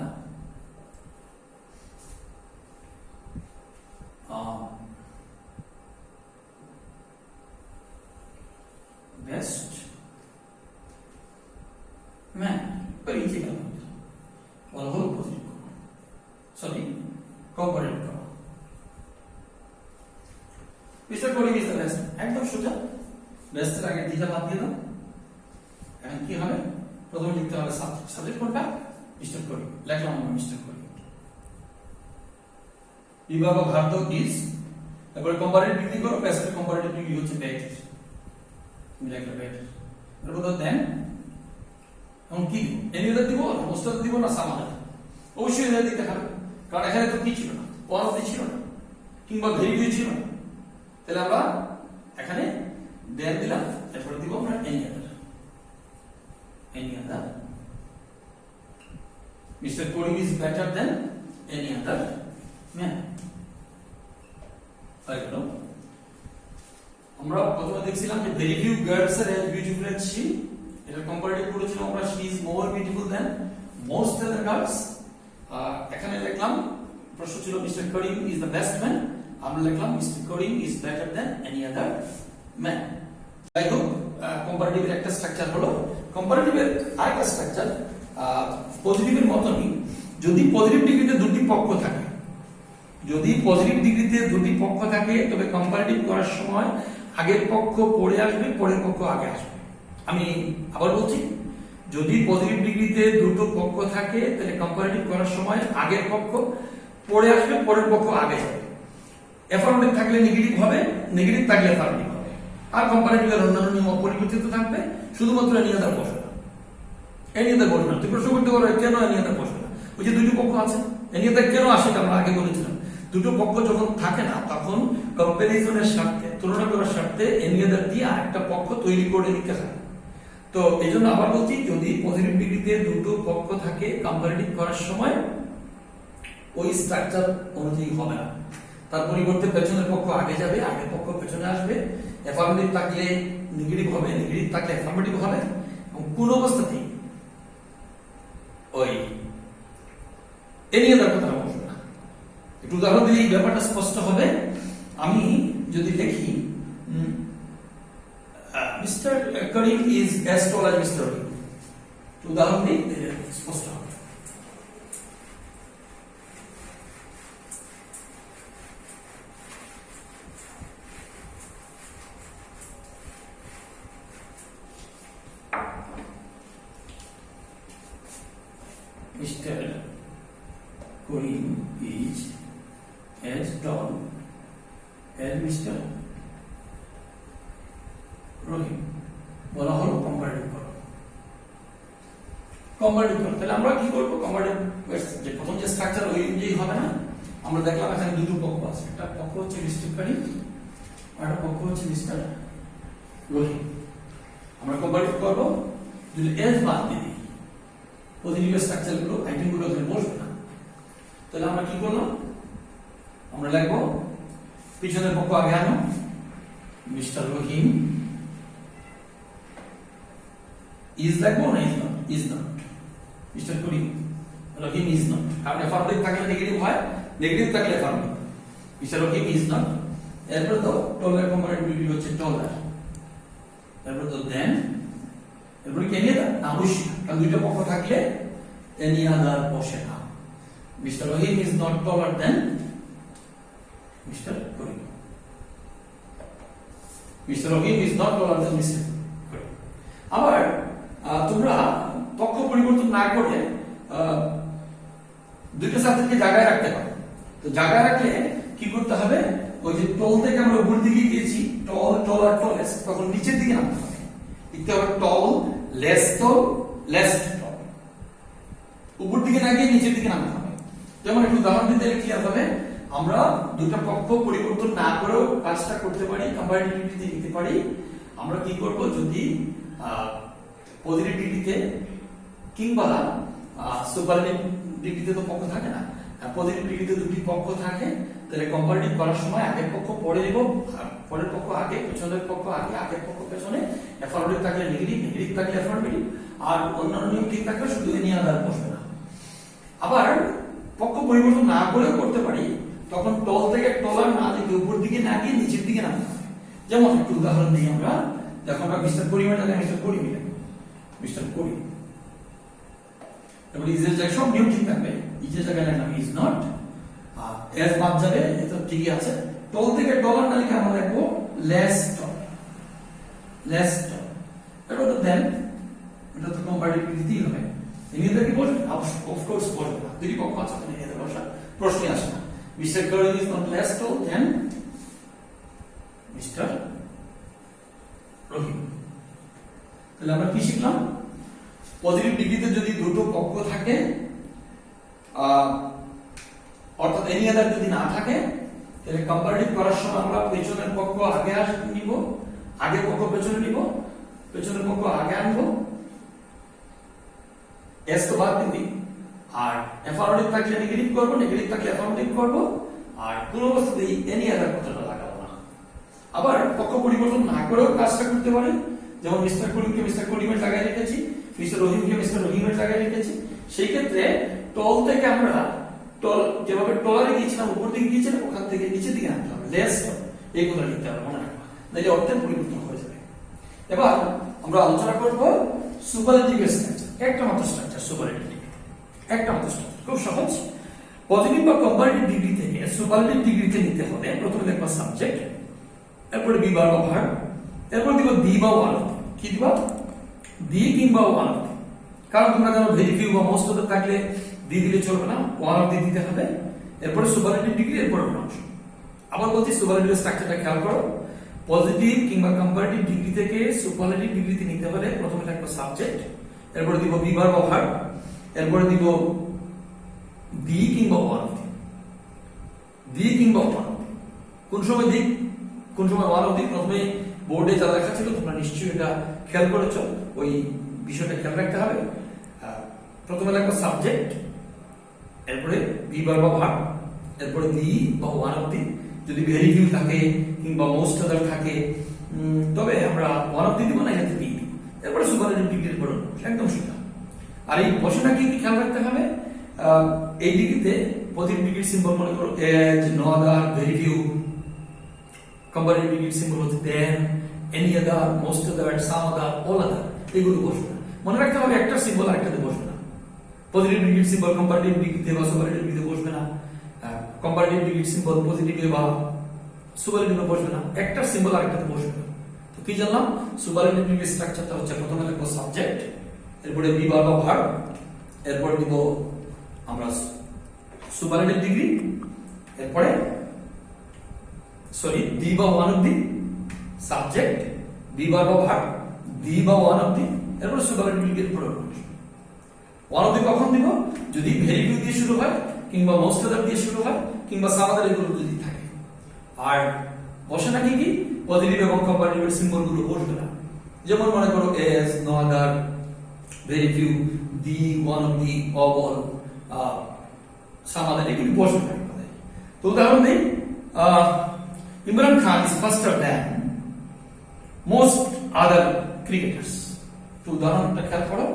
best man. Very easy to বলা হলো পজিটিভ করো, সরি কম্পারেটিভ করো। Mister Karim is the best, একদম সোজা। বেস্টের আগে দিটা বাদ দিয়ে দাও। এখন কি হবে? প্রথমে লিখতে হবে সাবজেক্ট কোনটা? মিস্টার করিম। লিখলাম আমরা মিস্টার করিম। বিভাগ ভারত ইজ, তারপরে কম্পারেটিভ ডিগ্রি করো। বেস্টের কম্পারেটিভ ডিগ্রি হচ্ছে বেটার, তুমি লিখলে বেটার। তারপর দেন এখন কি দিব? এনি আদার দিব না মোস্ট আদার দিব না সাম আদার? অবশ্যই এনি দিতে হবে, কারণ এখানে তো কি ছিল না, ওয়ান অফ দি ছিল না, কিংবা ভেরি ফিউ ছিল না। তাহলে আমরা এখানে দেন দিলাম, তারপরে দিব আমরা any other. Any other, Mr. Korim is better than any other man. আমরা প্রথমে দেখছিলাম যে very few girls are as beautiful as she, এটা কম্পারেটিভ করেছিলাম আমরা, she is more beautiful than most other girls। এখানে লিখলাম প্রশ্ন ছিল Mr. Korim is the best man, আমরা লিখলাম Mr. Korim is better than any other man। যাই হোক, কম্পারেটিভের একটা স্ট্রাকচার হলো। কম্পারেটিভের আরেকটা স্ট্রাকচার পজিটিভের মতনই, যদি পজিটিভ ডিগ্রিতে দুটি পক্ষ থাকে, যদি পজিটিভ ডিগ্রিতে দুটি পক্ষ থাকে তবে কম্পারেটিভ করার সময় আগের পক্ষ পরে আসবে, পরের পক্ষ আগে আসবে। আমি আবার বলছি, যদি পজিটিভ ডিগ্রিতে দুটো পক্ষ থাকে তাহলে কম্পারেটিভ করার সময় আগের পক্ষ পরে আসবে, পরের পক্ষ আগে যাবে। অ্যাফার্মেটিভ থাকলে নেগেটিভ হবে, নেগেটিভ থাকলে অ্যাফার্মেটিভ হবে। আর কম্পারেটিভের অন্যান্য নিয়ম অপরিবর্তিত থাকবে, শুধুমাত্র এনি আদার বসবে না। এনি আদার বসবে না। তুমি প্রশ্ন করতে পারো কেন এনি আদার বসবে না? ওই যে দুটো পক্ষ আছে, এনি আদার কেন আসে আমরা আগে বলেছিলাম। দুটো পক্ষ যখন থাকে না তখন কম্পারিজনের স্বার্থে, তুলনা করার স্বার্থে এনি আদার দিয়ে আরেকটা পক্ষ তৈরি করে নিতে হয়। তো এই জন্য আবার বলছি, যদি পজিটিভ ডিগ্রিতে দুটো পক্ষ থাকে কম্পারেটিভ করার সময় ওই স্ট্রাকচার অনুযায়ী হবে না, তার পরিবর্তে পেছনের পক্ষ আগে যাবে, আগের পক্ষ পেছনে আসবে। অ্যাফার্মেটিভ থাকলে নেগেটিভ হবে, নেগেটিভ থাকলে অ্যাফার্মেটিভ হবে। এবং কোন অবস্থাতেই ওই এনি আদার কথা বলবো না। একটু উদাহরণ দিলে এই ব্যাপারটা স্পষ্ট হবে। আমি যদি লিখি mister Karim is as tall as mister Karim, উদাহরণ দিই স্পষ্ট হবে। Mr. Korim is as tall as Mr. Rohim। বলা হলো কম্পারেটিভ করো, কম্পারেটিভ করো। তাহলে আমরা কি করবো? কম্পারেটিভ যে প্রথম যে স্ট্রাকচার ওই অনুযায়ী হবে না। আমরা দেখলাম এখানে দুটো পক্ষ আছে, একটা পক্ষ হচ্ছে মিস্টার করিম আর একটা পক্ষ হচ্ছে মিস্টার রহিম। আমরা কম্পারেটিভ করবো, যদি এস বাদ দিয়ে দিই পজিটিভ স্ট্রাকচার গুলো আইটেম গুলো এখানে বসবে না। তাহলে আমরা কি করলাম? আমরা লিখবো পিছনের পক্ষ আগে আনো, মিস্টার রহিম ইজ লিখবো না is not? Is not. Mister Karim, Rahim is not. কারণ অ্যাফার্মেটিভ থাকলে নেগেটিভ হয়, নেগেটিভ থাকলে affirmative. Mister Rahim is not. এরপর তো টলার কম্পারেটিভ হচ্ছে টলার। তারপর তো দেন, এরপর কি এনি আদার? অবশ্যই, কারণ দুইটা পক্ষ থাকলে এনি আদার বসে না। Mister Rahim is not taller than mister Karim. Mister Rahim is not taller than mister Karim. আবার তোমরা পক্ষ পরিবর্তন না করে দুইটা সাবজেক্টকে জায়গায় রাখতে পারে। তো জায়গায় রাখলে কি করতে হবে, ওই যে টল থেকে আমরা উপর দিকে গিয়েছি, টল টল আর টলেস্ট, তখন নিচের দিকে নামতে হবে, লিখতে হবে টল লেস্ট টল, উপর দিকে না গিয়ে নিচের দিকে নামতে হবে। যেমন একটু উদাহরণ দিতে ক্লিয়ার হবে, আমরা দুটো পক্ষ পরিবর্তন না করেও কাজটা করতে পারি, কম্পারেটিভ ডিগ্রিতে নিতে পারি। আমরা কি করব, যদি পজিটিভ ডিগ্রিতে কিংবা সুপারলেটিভ ডিগ্রিতে তো পক্ষ থাকে না, পজিটিভ ডিগ্রিতে দুটি পক্ষ থাকে, তাহলে কম্পারেটিভ করার সময় আগের পক্ষ পরে নেব, পরের পক্ষ আগে, পেছনের পক্ষ আগে, আগের পক্ষ পেছনে, অ্যাফার্মেটিভ থাকলে নেগেটিভ, নেগেটিভ থাকলে অ্যাফার্মেটিভ, আর অন্যান্য নিয়ম ঠিক থাকলে শুধু এনি আদার বসবে না। আবার পক্ষ পরিবর্তন না করেও করতে পারি, তখন টল থেকে টলার না দিকে উপর দিকে না গিয়ে নিচের দিকে নামতে হবে। যেমন একটু উদাহরণ দিই আমরা, দেখো আমরা মিস্টার করিমের জায়গায় মিস্টার করিম লিখব, মিস্টার করিম। তারপরে ইজের জায়গায় সব নিয়ম ঠিক থাকবে, ইজের জায়গায় লিখলাম ইজ নট, এস বাদ যাবে, এটা ঠিকই আছে। টল থেকে টলার না লিখে আমরা লিখবো লেস টল, লেস টল। এটা তো দেন, এটা তো কম্পারেটিভ দিতেই হবে। ইংরেজিতে কি বলবেন, অফকোর্স বলবেন না, দুই পক্ষ আছে, ইংরেজিতে ভাষা প্রশ্নই আসে না। Mister Karim is not less tall than mister Rahim. তাহলে আমরা কি শিখলাম, পজিটিভ ডিগ্রিতে যদি দুটো পক্ষ থাকে, অর্থাৎ এনি আদার যদি না থাকে, তাহলে কম্পারেটিভ করার সময় আমরা পেছনের পক্ষ আগে নিব, আগের পক্ষ পেছনে নিব, পেছনের পক্ষ আগে আনবো, এস তো বাদ দিবি, আর অ্যাফার্মেটিভ থাকলে নেগেটিভ করব, নেগেটিভ থাকলে অ্যাফার্মেটিভ করব, আর কোন অবস্থাতেই এনি আদার কথাটা লাগাবো না। আবার পক্ষ পরিবর্তন না করেও কাজটা করতে পারে, যেমন মিস্টার করিমকে মিস্টার করিমের জায়গায় রেখেছি, মিস্টার রহিমকে মিস্টার রহিমের জায়গায় রেখেছি। সেই ক্ষেত্রে টল থেকে আমরা টল যেভাবে টলারে গিয়েছিলাম, উপর দিকে গিয়েছিলাম, ওখান থেকে নিচের দিকে আনতে হবে, লেস টল, এই কথা লিখতে হবে, মনে রাখবা, নাহলে অর্থের পরিবর্তন হয়ে যাবে। এবার আমরা আলোচনা করব সুপারলেটিভ স্ট্রাকচার, একটা মাত্র স্ট্রাকচার সুপারলেটিভ, একটা মাত্র স্ট্রাকচার, খুব সহজ। পজিটিভ বা কম্পারেটিভ ডিগ্রি থেকে সুপারলেটিভ ডিগ্রিতে নিতে হবে, প্রথমে দেখবা সাবজেক্ট, এরপরে বি বা ভার্ব, এরপর দিব দি বা ওয়ান অফ, কি দিবা দি কিংবা ওয়ান অফ। কারণ তোমরা জানো ভেরি ফিউ বা মোস্ট অফ থাকলে দি দিলে চলবে না, ওয়ান অফ দি দিতে হবে। এরপরে সুপারলেটিভ ডিগ্রি, এরপরে অংশ। আবার বলছি সুপারলেটিভ স্ট্রাকচারটা খেয়াল করো, পজিটিভ কিংবা কম্পারেটিভ ডিগ্রি থেকে সুপারলেটিভ ডিগ্রিতে নিতে হলে প্রথমে লিখবো সাবজেক্ট, এরপরে দিব বি ভার্ব বা ভার্ব, এরপরে দিব দি কিংবা ওয়ান অফ, দি কিংবা ওয়ান অফ। কোন সময় দি, কোন সময় ওয়ান অফ দি, প্রথমে বোর্ডে যা লেখা ছিল তোমরা নিশ্চয়ই এটা খেয়াল করেছো, ওই বিষয়টা খেয়াল রাখতে হবে। প্রথমে লিখবো সাবজেক্ট, এরপরে বি ভার্ব বা ভার্ব, এরপরে দি বা ওয়ান অফ দি। যদি ভেরি ফিউ থাকে কিংবা মোস্ট আদার থাকে, তবে আমরা ওয়ান অফ দি দিব না, এখানে বি, এরপরে সুপারলেটিভ ডিগ্রির পর একদম সোজা। আর এই বসাটা কি খেয়াল রাখতে হবে, এই ডিগ্রিতে পজিটিভ ডিগ্রির সিম্বল মনে করো as, no other, very few. Comparative ডিগ্রির সিম্বল হচ্ছে দেন, any other, most other, some other, all other, এগুলো বসবে না। মনে রাখতে হবে একটা সিম্বল আরেকটাতে বসবে না। পজিটিভ ডিগ্রির সিম্বল কম্পারেটিভ ডিগ্রিতে বা সুপারলেটিভ ডিগ্রিতে বসবে না, কম্পারেটিভ ডিগ্রির সিম্বল পজিটিভে বা সুপারলেটিভে বসবে না, একটা সিম্বল আরেকটাতে বসবে না। তো কি জানলাম, সুপারলেটিভ ডিগ্রির স্ট্রাকচারটা হচ্ছে প্রথমে লিখবো সাবজেক্ট, এরপরে বি ভার্ব বা ভার্ব, এরপর দিব আমরা সুপারলেটিভ ডিগ্রি, এরপরে দি বা one of the, subject, be verb বা ভার্ব, দি বা ওয়ান অফ দি, এরপর সুপারলেটিভ ডিগ্রির পর ওয়ান অফ দি কখন দিব, যদি ভেরি ফিউ দিয়ে শুরু হয় কিংবা মোস্ট আদার দিয়ে শুরু হয় কিংবা সাম আদার, এগুলো যদি থাকে। আর বসে না কি পজিটিভ এবং কম্পারেটিভ সিম্বল গুলো বসবে না। যেমন মনে করো as, no other, very few, the, one of the, of all, some other, এগুলি বসবে না। তো উদাহরণ দিই, Imran Khan is faster than most other cricketers. তো উদাহরণটা খেয়াল করো,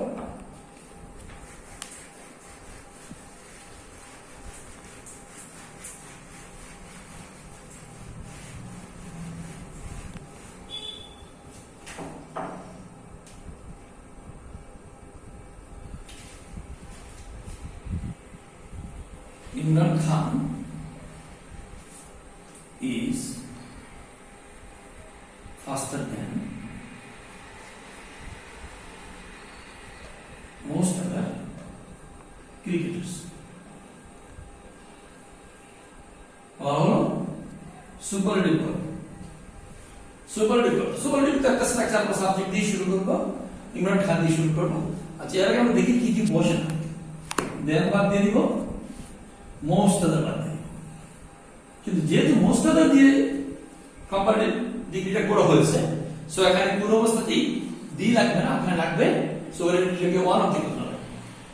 Imran Khan is faster than most other cricketers. আবার হলো সুপারলেটিভ করব। সুপারলেটিভ তো একটা স্ট্রাকচার আমরা সাবজেক্ট দিয়ে শুরু করব, ইমরান খান দিয়ে শুরু করব। আচ্ছা এর আগে আমরা দেখি কি কি বসে না। দেন বাদ দিয়ে দিব, মোস্ট আদার বাদ দিয়ে দিব। কিন্তু যেহেতু মোস্ট আদার দিয়ে কম্পারেটিভ ডিগ্রিটা করা হয়েছে, সো এখানে কোন অবস্থাতেই দি লাগবে না, এখানে লাগবে সুপারলেটিভ ওয়ান অফ দি করতে হবে।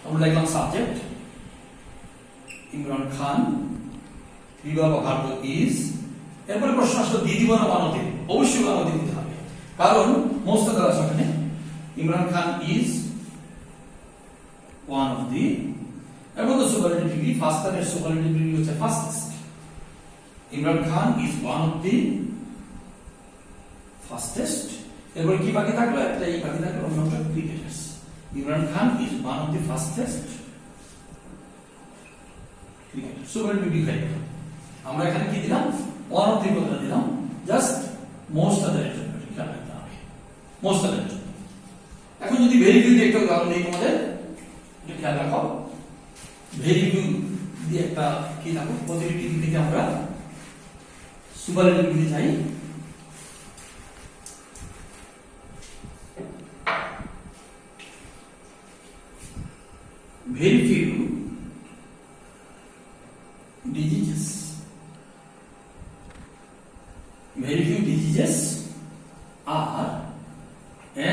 আমরা লিখলাম সাবজেক্ট ইমরান খান, বিভাগ ভার্ব ইজ, এরপরে প্রশ্ন আসলে দি দিব না ওয়ান অফ দি, অবশ্যই ওয়ান অফ দি দিতে হবে, কারণ মোস্ট আদার আছে এখানে। Imran Khan is one of দি, এবং তো সুপারলেটিভ ডিগ্রি ফার্স্ট টাইমের সুপারলেটিভ ডিগ্রি হচ্ছে fastest. Imran Khan is one of the fastest. এরপর কি বাকি থাকলো, একটা এই বাকি থাকলো অন্যটা cricketers. Imran Khan is one of the fastest cricketer. Superlative degree আমরা এখানে কি দিলাম, ওয়ান অফ দি কথা দিলাম, জাস্ট মোস্ট আদার এর জন্য খেয়াল রাখতে হবে, মোস্ট আদার। এখন যদি ভেরি ফিউ দিয়ে একটা উদাহরণ দিই তোমাদের, এটা খেয়াল রাখো। ভেরি ফিউ দিয়ে একটা কি থাকো, পজিটিভ দিক থেকে আমরা সুপারলেটিভ দিকে যাই। Very few diseases. Very few diseases are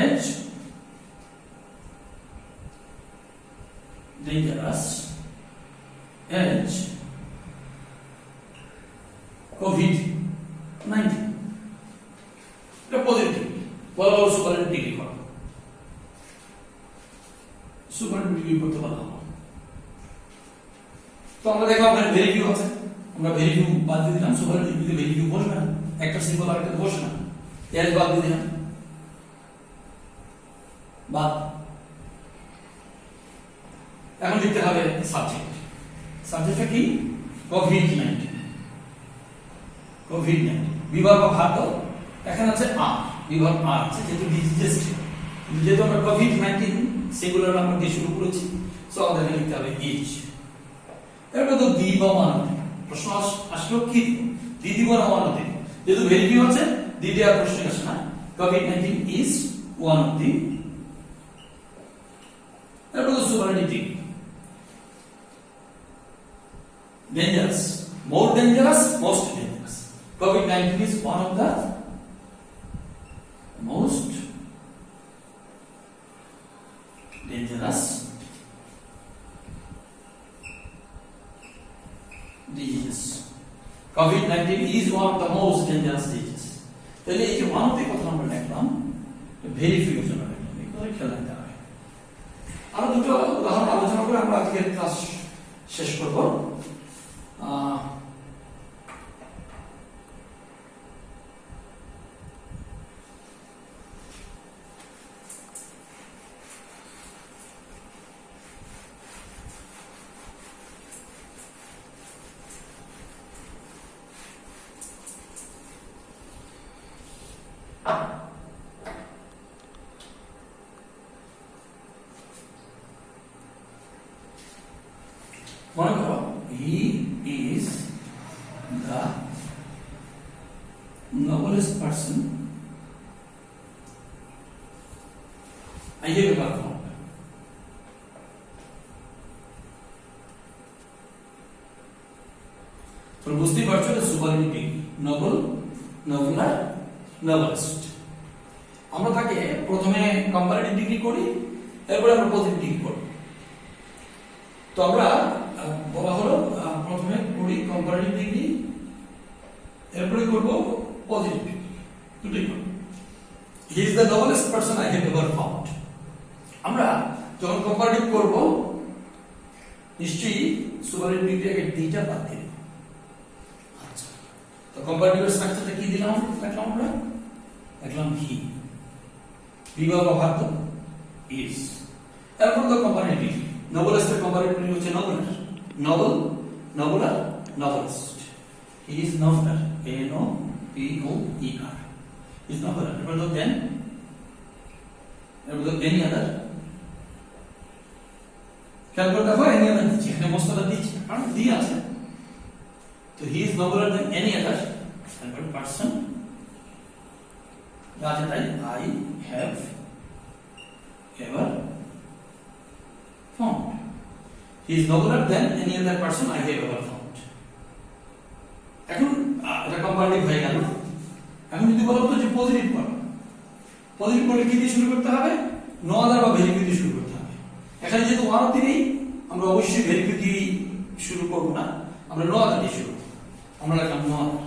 as dangerous as COVID-19. এটা পজিটিভ, বলা হলো সুপারলেটিভ ডিগ্রি করো, সুপারলেটিভ ডিগ্রি করতে বলা হলো। তো আমরা দেখলাম এখানে ভেরি ফিউ আছে, আমরা ভেরি ফিউ বাদ দিয়ে দিলাম, সুপারলেটিভ ডিগ্রিতে ভেরি ফিউ বসবে না, একটা সিম্বল আর একটা বসে না, এর বাদ দিয়ে দিলাম, বাদ। এখন লিখতে হবে সাবজেক্ট। সাবজেক্টটা কি, কোভিড-19। কোভিড-19 বিভাগ ভার্ব এখানে আছে আর, বিভাগ আর আছে, যেহেতু ডিজিজেস, যেহেতু আমরা কোভিড-19 সিঙ্গুলার নাম্বার দিয়ে শুরু করেছি, সো আমাদের এখানে লিখতে হবে ইজ। এরপর তো দি বা ওয়ান অফ দি, প্রশ্ন আসলো কি দি দিব না ওয়ান অফ দি, যেহেতু ভেরি ফিউ আছে দি দেওয়ার প্রশ্ন আসে না। কোভিড-19 ইজ ওয়ান অফ দি। এরপর তো superlative dangerous, more dangerous, most dangerous. COVID-19 is one of the most dangerous diseases. COVID-19 is one of the most dangerous diseases. তাহলে এই যে ওয়ান অফ দি কথা আমরা লিখলাম, ভেরি ফিউ জন্য লিখলাম, এই কথা খেয়াল রাখতে হবে। আরো দুটো উদাহরণ আলোচনা করে আমরা আজকের ক্লাস শেষ করব। মনে করো he is the noblest person I have ever found. তো বুঝতেই পারছো এটা সুপারলেটিভ, নোবেল, নোবেলার, নোবেলেস্ট। আমরা তাকে প্রথমে কম্পারেটিভ ডিগ্রি করি, এরপরে আমরা পজিটিভ ডিগ্রি করি। তো আমরা বলা হলো প্রথমে করি কম্পারেটিভ ডিগ্রি, এরপরে করব পজিটিভ ডিগ্রি, দুটোই করব। He is the noblest person I have ever found. আমরা যখন কম্পারেটিভ করব নিশ্চয়ই সুপারলেটিভ ডিগ্রি আগে ডিটা বাদ দিয়ে দেব। আচ্ছা, তো কম্পারেটিভ স্ট্রাকচারটা কি দিলাম, লিখলাম আমরা, লিখলাম হি, বিভাগ ভার্ব ইজ, এরপর তো কম্পারেটিভ নোবেলেস্ট এর কম্পারেটিভ হচ্ছে nobler, noble, nobler, noblest. He is nobler, N O P O E R, is nobeler. Ever then any other, খেয়াল করে দেখো any other দিচ্ছি, এখানে মোস্ট অফ দিচ্ছি কারণ দি আছে, তো he is nobler than any other person, আছে তাই I have ever found. He is nobler than any other person I have ever found. এখন এটা কম্পারেটিভ হয়ে গেল। এখন যদি বলো তো যে পজিটিভ পার্ট, পজিটিভ পার্টে কি দিয়ে শুরু করতে হবে? নো আদার বা ভেরি ফিউ দিয়ে শুরু করতে হবে। এখানে যেহেতু ওয়ান অফ দি নেই, আমরা অবশ্যই ভেরি ফিউ দিয়ে শুরু করবো না, আমরা নো আদার দিয়ে শুরু করবো। আমরা লিখলাম নো আদার।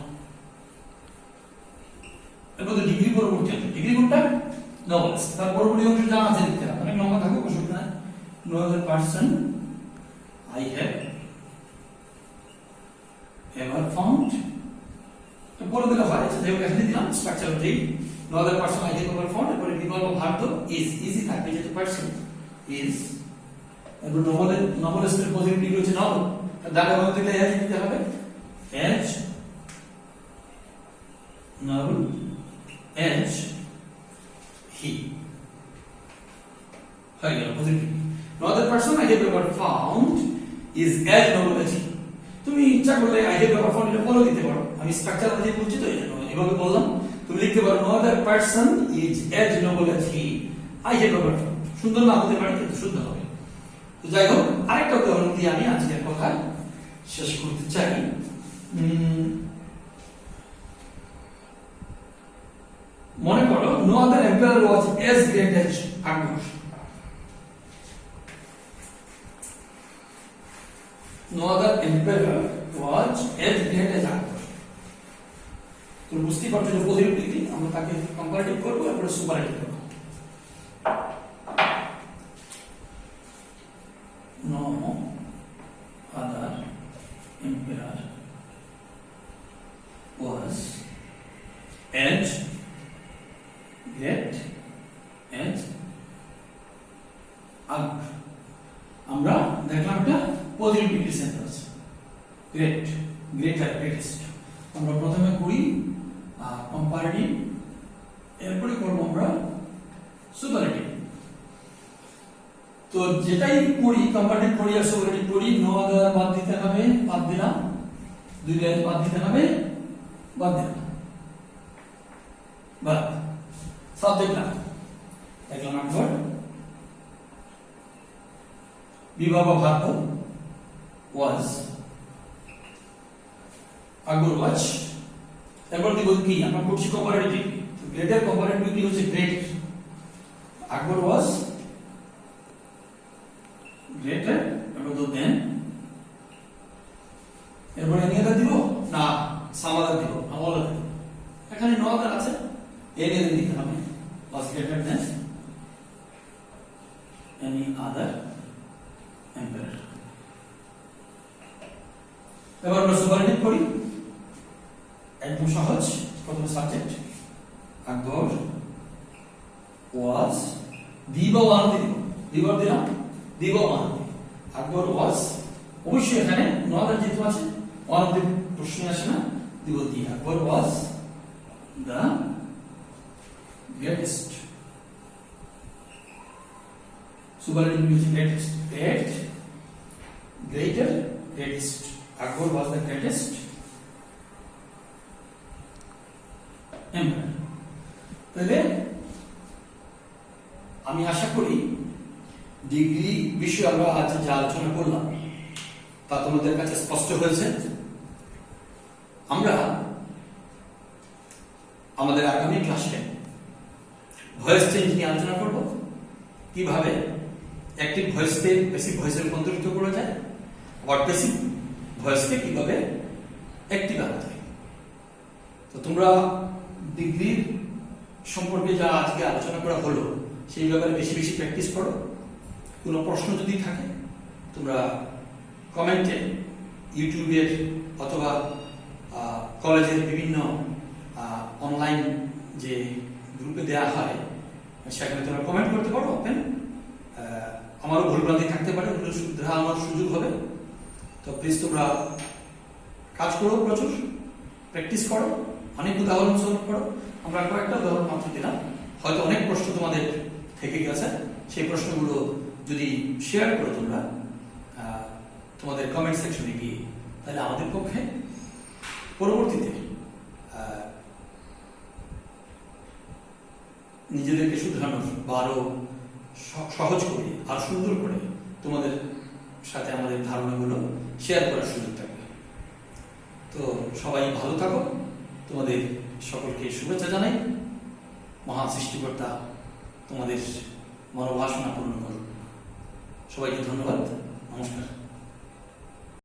এরপর তো ডিগ্রি পরবর্তী অংশ, ডিগ্রি কোনটা? নবলস। তার পরবর্তী অংশ যা আছে লিখতে হবে, অনেক লম্বা থাকুক অসুবিধা নাই। No other person I have ever found. পরে দিলে হয়, যেহেতু এখানে দিলাম স্ট্রাকচার অনুযায়ী no other person I have ever found. এরপরে বিকল্প ভাগ তো ইজ, ইজি থাকবে যেহেতু পারসন ইজ। এরপর নবলেস্টের পজিটিভ ডিগ্রি হচ্ছে নবল, দাগে বলতে গেলে এজ দিতে হবে, এজ নবল এজ হি হয়ে গেল positive. No other person I have ever found is as noble as he. তুমি ইচ্ছা করলে আই হ্যাভ এভার ফাউন্ড এটা বলে দিতে পারো, আমি স্ট্রাকচার অনুযায়ী বলছি তো এভাবে বললাম। তুমি লিখতে পারো no other person is as noble as he I have ever found. সুন্দর না হতে পারে কিন্তু শুদ্ধ হবে। তো যাই হোক, আরেকটা উদাহরণ দিয়ে আমি আজকের কথা শেষ করতে চাই। মনে করো no other empire was age great age Akbar. No other emperor was as great as Akbar. তো বুঝতেই পারছো যে পজিটিভ ডিগ্রি আমরা তাকে কম্পারেটিভ করবো, এরপরে সুপারলেটিভ করবো। No other emperor was as great as Akbar. আমরা দেখলাম একটা positive degree sentence, great, greater, greatest. আমরা প্রথমে করি কম্পারেটিভ, এরপরে করবো আমরা সুপারলেটিভ। তো যেটাই করি কম্পারেটিভ করি আর সুপারলেটিভ করি, নো আদার বাদ দিতে হবে, বাদ দিলাম, দুই লাইন বাদ দিতে হবে, বাদ দিলাম, বাদ। সাবজেক্ট না দেখলাম আকবর, বিবাহ ভাগ্য was আকবর was। এরপর দিব কি, আমরা করছি কম্পারেটিভ। গ্রেটার কম্পারেটিভ কি হচ্ছে গ্রেট, আকবর was greater, এরপর তো দেন। এরপর এনি আদার দিব না, সাম আদার দিব, অল আদার। এখানে নো আদার আছে, এনি আদার দিতে হবে, was greater than any other emperor। এবার আমরা সুপারলেটিভ করি, একদম সহজ। প্রথম সাবজেক্ট আকবর ওয়াজ, দিব ওয়ান দিব, দিব দিলাম, দিব ওয়ান, আকবর ওয়াজ। অবশ্যই এখানে নো আদার যেহেতু আছে, ওয়ান অফ দি প্রশ্ন আসে না, দিব দি। আকবর ওয়াজ দ্য গ্রেটেস্ট, সুপারলেটিভ হচ্ছে greatest, great, greater, greatest. Akbar was the greatest emperor. তাহলে আমি আশা করি ডিগ্রি বিষয়ে আমরা আজ যে আলোচনা করলাম তা তোমাদের কাছে স্পষ্ট হয়েছে। আমরা আমাদের আগামী ক্লাসে ভয়েস চেঞ্জ নিয়ে আলোচনা করব, কিভাবে অ্যাক্টিভ ভয়েসকে প্যাসিভ ভয়েসে রূপান্তরিত করা যায়, আবার প্যাসিভ ভয়েসকে কিভাবে অ্যাক্টিভ আনা যায়। তো তোমরা ডিগ্রির সম্পর্কে যা আজকে আলোচনা করা হলো সেই ব্যাপারে বেশি বেশি প্র্যাকটিস করো। কোনো প্রশ্ন যদি থাকে তোমরা কমেন্টে ইউটিউবের অথবা কলেজের বিভিন্ন অনলাইন যে গ্রুপে দেওয়া হয় সেখানে তোমরা কমেন্ট করতে পারো, ওপেন। আমারও ভুলভ্রান্তি থাকতে পারে, ওগুলো শুধরা আমার সুযোগ হবে। তো প্লিজ তোমরা কাজ করো, প্রচুর প্র্যাকটিস করো, অনেক উদাহরণ সলভ করো। আমরা কয়েকটা উদাহরণ মাত্র দিলাম, হয়তো অনেক প্রশ্ন তোমাদের থেকে গেছে। সেই প্রশ্নগুলো যদি শেয়ার করো তোমরা তোমাদের কমেন্ট সেকশনে গিয়ে, তাহলে আমাদের পক্ষে পরবর্তীতে নিজেদেরকে শুধরানোর বা আরো সহজ করে আর সুন্দর করে তোমাদের সাথে আমাদের ধারণাগুলো শেয়ার করার সুযোগ থাকবে। তো সবাই ভালো থাকো, তোমাদের সকলকে শুভেচ্ছা জানাই। মহান সৃষ্টিকর্তা তোমাদের মনোবাসনা পূর্ণ করুন। সবাইকে ধন্যবাদ, নমস্কার।